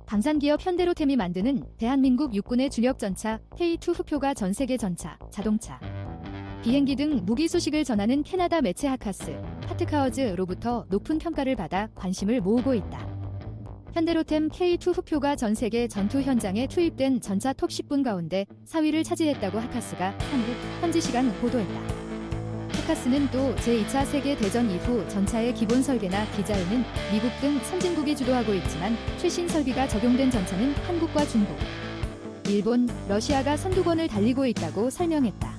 방산기업 현대로템이 만드는 대한민국 육군의 주력 전차 K2 후표가 전세계 전차, 자동차, 비행기 등 무기 소식을 전하는 캐나다 매체 하카스, 하트카어즈로부터 높은 평가를 받아 관심을 모으고 있다. 현대로템 K2 후표가 전세계 전투 현장에 투입된 전차 톱 10분 가운데 4위를 차지했다고 하카스가 한국 현지 시간 보도했다. 하카스는 또 제2차 세계대전 이후 전차의 기본 설계나 디자인은 미국 등 선진국이 주도하고 있지만 최신 설비가 적용된 전차는 한국과 중국, 일본, 러시아가 선두권을 달리고 있다고 설명했다.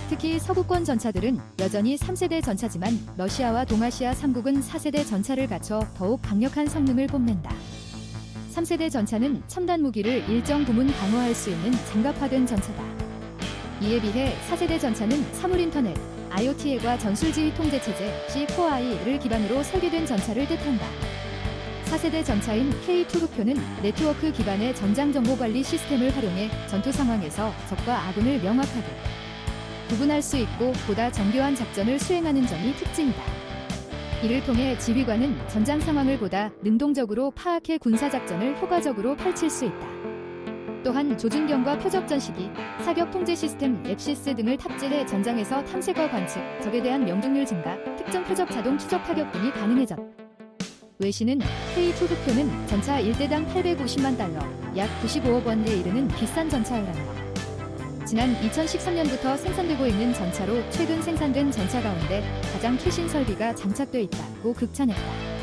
특히 서구권 전차들은 여전히 3세대 전차지만 러시아와 동아시아 3국은 4세대 전차를 갖춰 더욱 강력한 성능을 뽐낸다. 3세대 전차는 첨단 무기를 일정 부분 방어할 수 있는 장갑화된 전차다. 이에 비해 4세대 전차는 사물인터넷, IoT과 전술지휘 통제체제 C4I를 기반으로 설계된 전차를 뜻한다. 4세대 전차인 K2 후표는 네트워크 기반의 전장 정보 관리 시스템을 활용해 전투 상황에서 적과 아군을 명확하게 구분할 수 있고 보다 정교한 작전을 수행하는 점이 특징이다. 이를 통해 지휘관은 전장 상황을 보다 능동적으로 파악해 군사작전을 효과적으로 펼칠 수 있다. 또한 조준경과 표적전 시기, 사격 통제 시스템 앱시스 등을 탑재해 전장에서 탐색과 관측, 적에 대한 명중률 증가, 특정 표적 자동 추적 타격 등이 가능해졌다. 외신은 K2 후표는 전차 1대당 850만 달러, 약 95억 원에 이르는 비싼 전차라며 지난 2013년부터 생산되고 있는 전차로 최근 생산된 전차 가운데 가장 최신 설비가 장착돼 있다고 극찬했다.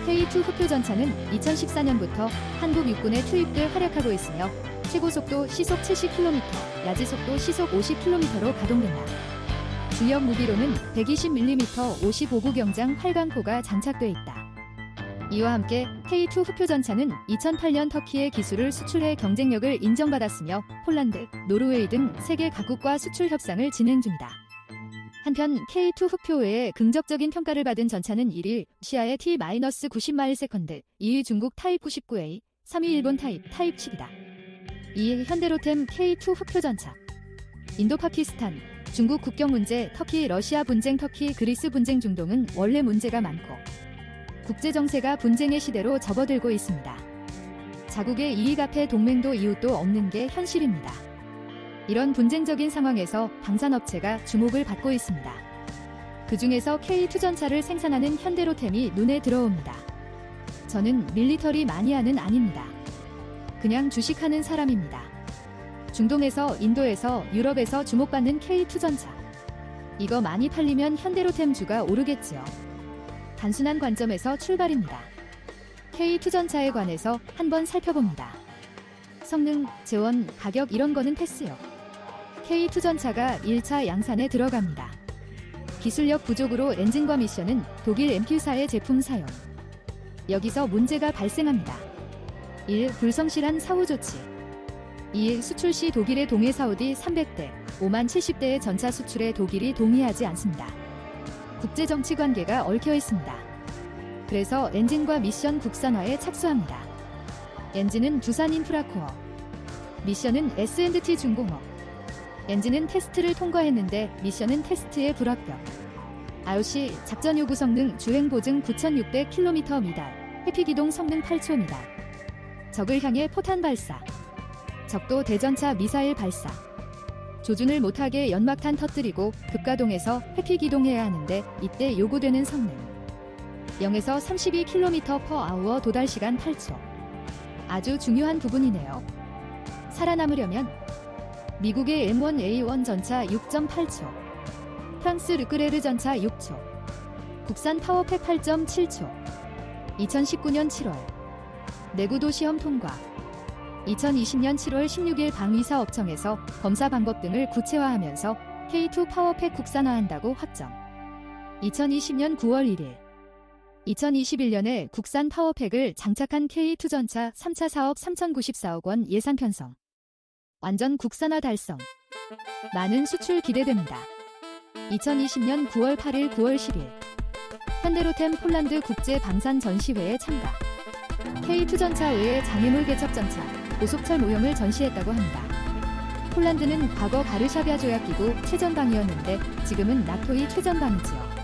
K2 후표 전차는 2014년부터 한국 육군에 투입돼 활약하고 있으며 최고속도 시속 70km, 야지속도 시속 50km로 가동된다. 주력 무기로는 120mm 55구 경장 활강포가 장착돼 있다. 이와 함께 K2 후표 전차는 2008년 터키에 기술을 수출해 경쟁력을 인정받았으며 폴란드, 노르웨이 등 세계 각국과 수출 협상을 진행 중이다. 한편 K2 후표 외에 긍정적인 평가를 받은 전차는 1위 러시아의 T-90마일세컨드, 2위 중국 타입 99A, 3위 일본 타입 10이다. 2위 현대로템 K2 후표 전차. 인도 파키스탄, 중국 국경 문제, 터키 러시아 분쟁, 터키 그리스 분쟁, 중동은 원래 문제가 많고 국제 정세가 분쟁의 시대로 접어들고 있습니다. 자국의 이익 앞에 동맹도 이웃도 없는 게 현실입니다. 이런 분쟁적인 상황에서 방산업체가 주목을 받고 있습니다. 그 중에서 K2 전차를 생산하는 현대로템이 눈에 들어옵니다. 저는 밀리터리 마니아는 아닙니다. 그냥 주식하는 사람입니다. 중동에서, 인도에서, 유럽에서 주목받는 K2 전차. 이거 많이 팔리면 현대로템 주가 오르겠지요. 단순한 관점에서 출발입니다. K2 전차에 관해서 한번 살펴봅니다. 성능, 재원, 가격 이런 거는 패스요. K2 전차가 1차 양산에 들어갑니다. 기술력 부족으로 엔진과 미션은 독일 MQ사의 제품 사용. 여기서 문제가 발생합니다. 1. 불성실한 사후 조치. 2. 수출 시 독일의 동해 사우디 300대, 5만 70대의 전차 수출에 독일이 동의하지 않습니다. 국제정치 관계가 얽혀 있습니다. 그래서 엔진과 미션 국산화에 착수합니다. 엔진은 두산 인프라코어, 미션은 S&T 중공업. 엔진은 테스트를 통과했는데 미션은 테스트에 불합격. IOC 작전 요구 성능 주행 보증 9600km 미달, 회피기동 성능 8초 미달. 적을 향해 포탄 발사, 적도 대전차 미사일 발사. 조준을 못하게 연막탄 터뜨리고 급가동해서 회피기동해야 하는데 이때 요구되는 성능 0에서 32km/h 도달 시간 8초. 아주 중요한 부분이네요. 살아남으려면 미국의 M1A1 전차 6.8초, 프랑스 르크레르 전차 6초, 국산 파워팩 8.7초. 2019년 7월 내구도 시험 통과. 2020년 7월 16일 방위사업청에서 검사 방법 등을 구체화하면서 K2 파워팩 국산화한다고 확정. 2020년 9월 1일 2021년에 국산 파워팩을 장착한 K2 전차 3차 사업 3,094억 원 예산 편성. 완전 국산화 달성. 많은 수출 기대됩니다. 2020년 9월 8일 9월 10일 현대로템 폴란드 국제 방산 전시회에 참가. K2 전차 외에 장애물 개척 전차, 고속철 모형을 전시했다고 합니다. 폴란드는 과거 바르샤비아 조약기구 최전방이었는데 지금은 나토의 최전방이지요.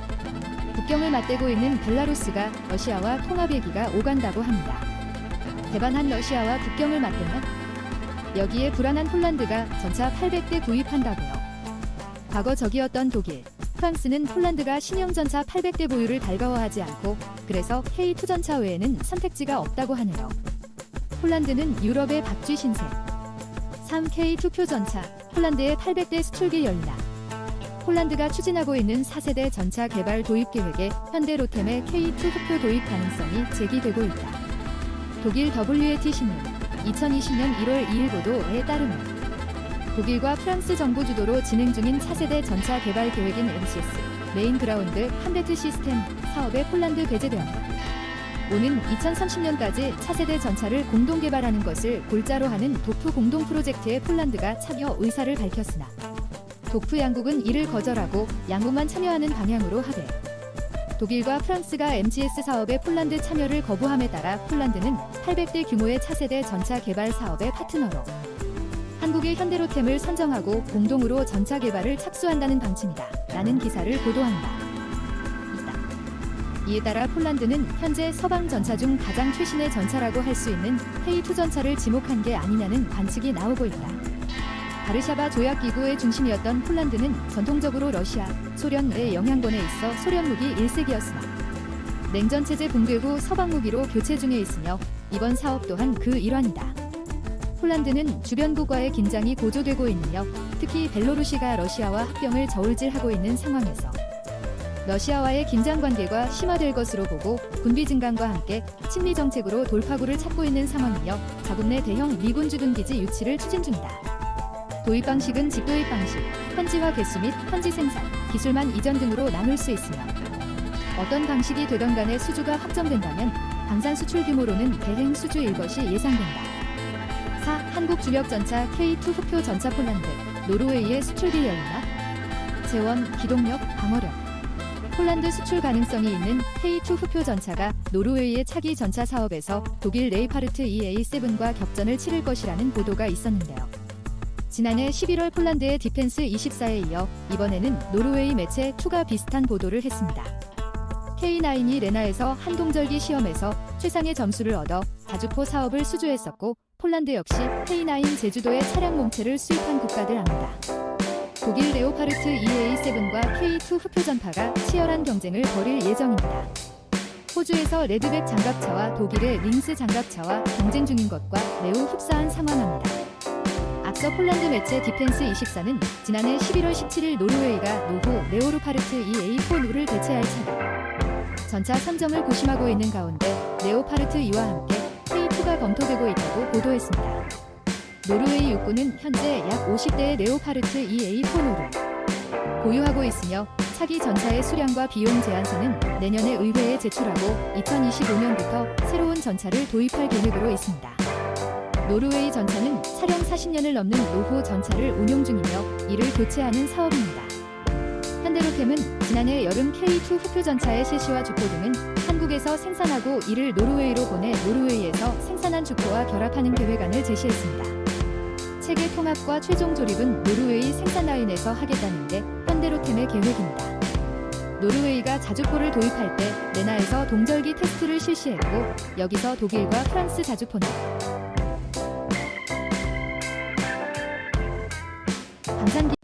국경을 맞대고 있는 벨라루스가 러시아와 통합 얘기가 오간다고 합니다. 대반한 러시아와 국경을 맞대면 여기에 불안한 폴란드가 전차 800대 구입한다고요. 과거 적이었던 독일, 프랑스는 폴란드가 신형 전차 800대 보유를 달가워하지 않고 그래서 K2 전차 외에는 선택지가 없다고 하네요. 폴란드는 유럽의 박쥐 신세. 3K2 표 전차, 폴란드의 800대 수출기 열리나. 폴란드가 추진하고 있는 4세대 전차 개발 도입 계획에 현대 로템의 K2 흡표 도입 가능성이 제기되고 있다. 독일 WAT 신문 2020년 1월 2일 보도에 따르면 독일과 프랑스 정부 주도로 진행 중인 차세대 전차 개발 계획인 MCS 메인 그라운드 한데트 시스템 사업에 폴란드 배제되었다. 오는 2030년까지 차세대 전차를 공동 개발하는 것을 골자로 하는 도프 공동 프로젝트에 폴란드가 참여 의사를 밝혔으나 도프 양국은 이를 거절하고 양국만 참여하는 방향으로 합의. 독일과 프랑스가 MCS 사업에 폴란드 참여를 거부함에 따라 폴란드는 800대 규모의 차세대 전차 개발 사업의 파트너로 한국의 현대로템을 선정하고 공동으로 전차 개발을 착수한다는 방침이다. 라는 기사를 보도한다. 이에 따라 폴란드는 현재 서방 전차 중 가장 최신의 전차라고 할 수 있는 K2 전차를 지목한 게 아니냐는 관측이 나오고 있다. 바르샤바 조약기구의 중심이었던 폴란드는 전통적으로 러시아, 소련의 영향권에 있어 소련 무기 1세기였으나 냉전체제 붕괴 후 서방 무기로 교체 중에 있으며 이번 사업 또한 그 일환이다. 폴란드는 주변국과의 긴장이 고조되고 있으며 특히 벨로루시가 러시아와 합병을 저울질하고 있는 상황에서 러시아와의 긴장 관계가 심화될 것으로 보고 군비 증강과 함께 친미 정책으로 돌파구를 찾고 있는 상황이며 자국 내 대형 미군 주둔 기지 유치를 추진 중이다. 도입 방식은 직도입 방식, 현지화 개수 및 현지 생산, 기술만 이전 등으로 나눌 수 있으며 어떤 방식이 되던 간에 수주가 확정된다면 방산 수출 규모로는 대행 수주일 것이 예상된다. 4. 한국 주력 전차 K2 흡표 전차 폴란드, 노르웨이의 수출기 열리나? 재원, 기동력, 방어력. 폴란드 수출 가능성이 있는 K2 흡표 전차가 노르웨이의 차기 전차 사업에서 독일 레이파르트 EA7과 격전을 치를 것이라는 보도가 있었는데요. 지난해 11월 폴란드의 디펜스 24에 이어 이번에는 노르웨이 매체 2가 비슷한 보도를 했습니다. K9이 레나에서 한동절기 시험에서 최상의 점수를 얻어 자주포 사업을 수주했었고 폴란드 역시 K9 제주도의 차량 몸체를 수입한 국가들 합니다. 독일 레오파르트 EA7과 K2 흡표 전파가 치열한 경쟁을 벌일 예정입니다. 호주에서 레드백 장갑차와 독일의 링스 장갑차와 경쟁 중인 것과 매우 흡사한 상황입니다. 앞서 폴란드 매체 디펜스 24는 지난해 11월 17일 노르웨이가 노후 레오르파르트 EA4를 대체할 차량 전차 선정을 고심하고 있는 가운데 레오파르트 2와 함께 K2가 검토되고 있다고 보도했습니다. 노르웨이 육군은 현재 약 50대의 레오파르트 EA4를 보유하고 있으며 차기 전차의 수량과 비용 제한서는 내년에 의회에 제출하고 2025년부터 새로운 전차를 도입할 계획으로 있습니다. 노르웨이 전차는 차량 40년을 넘는 노후 전차를 운용 중이며 이를 교체하는 사업입니다. 현대로템은 지난해 여름 K2 흡표 전차의 실시와 주포 등은 한국에서 생산하고 이를 노르웨이로 보내 노르웨이에서 생산한 주포와 결합하는 계획안을 제시했습니다. 체계 통합과 최종 조립은 노르웨이 생산 라인에서 하겠다는 게 현대로템의 계획입니다. 노르웨이가 자주포를 도입할 때 레나에서 동절기 테스트를 실시했고 여기서 독일과 프랑스 자주포는 방산기